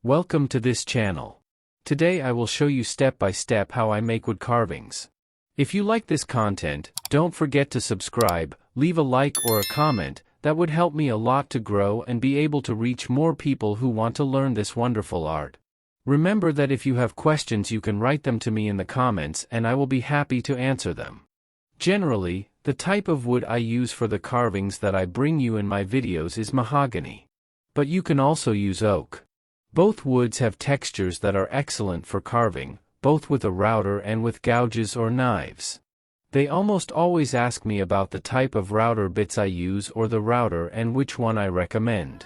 Welcome to this channel. Today I will show you step by step how I make wood carvings. If you like this content, don't forget to subscribe, leave a like or a comment. That would help me a lot to grow and be able to reach more people who want to learn this wonderful art. Remember that if you have questions you can write them to me in the comments and I will be happy to answer them. Generally, the type of wood I use for the carvings that I bring you in my videos is mahogany. But you can also use oak. Both woods have textures that are excellent for carving, both with a router and with gouges or knives. They almost always ask me about the type of router bits I use or the router and which one I recommend.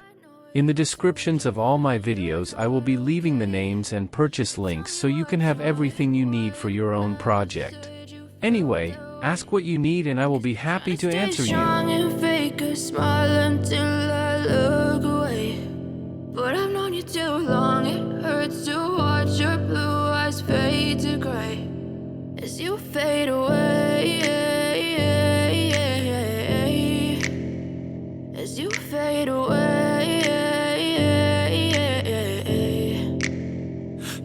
In the descriptions of all my videos I will be leaving the names and purchase links so you can have everything you need for your own project. Anyway, ask what you need and I will be happy to answer you. But I've known you too long, it hurts to watch your blue eyes fade to gray as you fade away, as you fade away.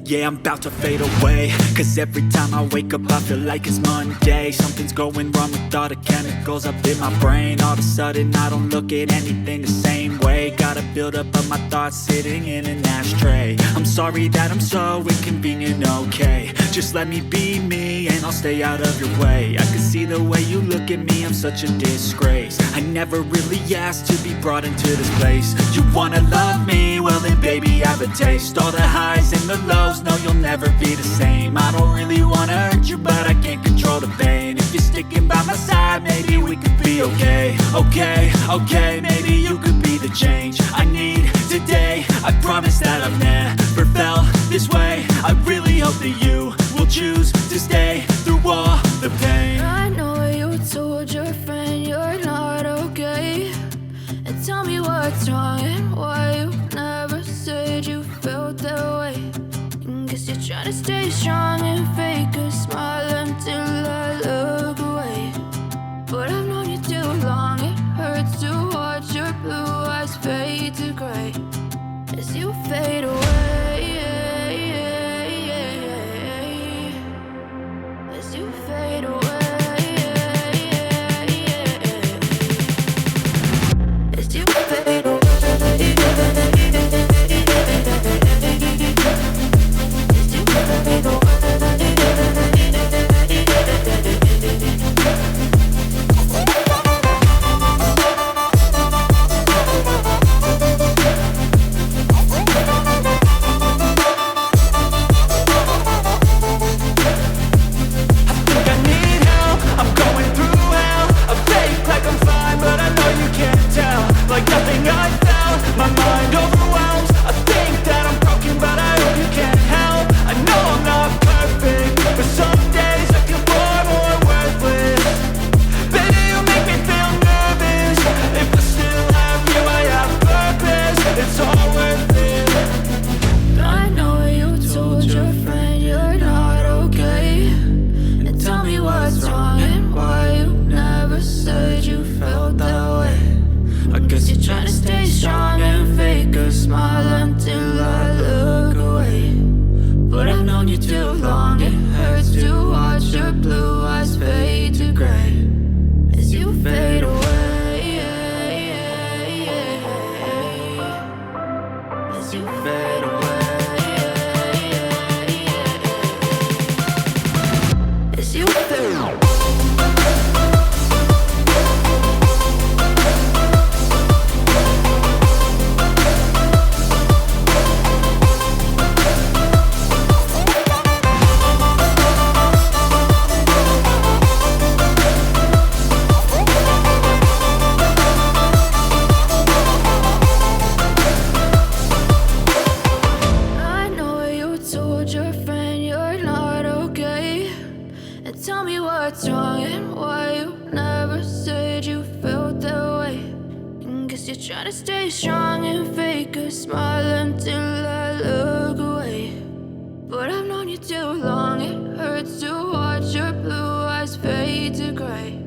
Yeah, I'm about to fade away, cause every time I wake up I feel like it's Monday. Something's going wrong with all the chemicals up in my brain. All of a sudden I don't look at anything the same way. Got a buildup of my thoughts sitting in an ashtray. I'm sorry that I'm so inconvenient, okay. Just let me be me and I'll stay out of your way. I can see the way you look at me, I'm such a disgrace. I never really asked to be brought into this place. You wanna love me? Well then baby I have a taste. All the highs and the lows, no you'll never be the same. I don't really wanna hurt you but I can't control the pain. If you're sticking by my side maybe we could be okay. Okay, maybe you could be the change I need today. I promise that I've never felt this way. I really hope that you will choose to stay through all the pain. I know you told your friend you're not okay, and tell me what's wrong and why you never said you felt that way. Guess you're trying to stay strong and fake a smile until I look away. But I've known you too long, it hurts to watch your blue eyes fade to gray as you fade away, as you fade away, as you fade away. What's wrong and why you never said you felt that way. And guess you're trying to stay strong and fake a smile until I look away. But I've known you too long, it hurts to watch your blue eyes fade to gray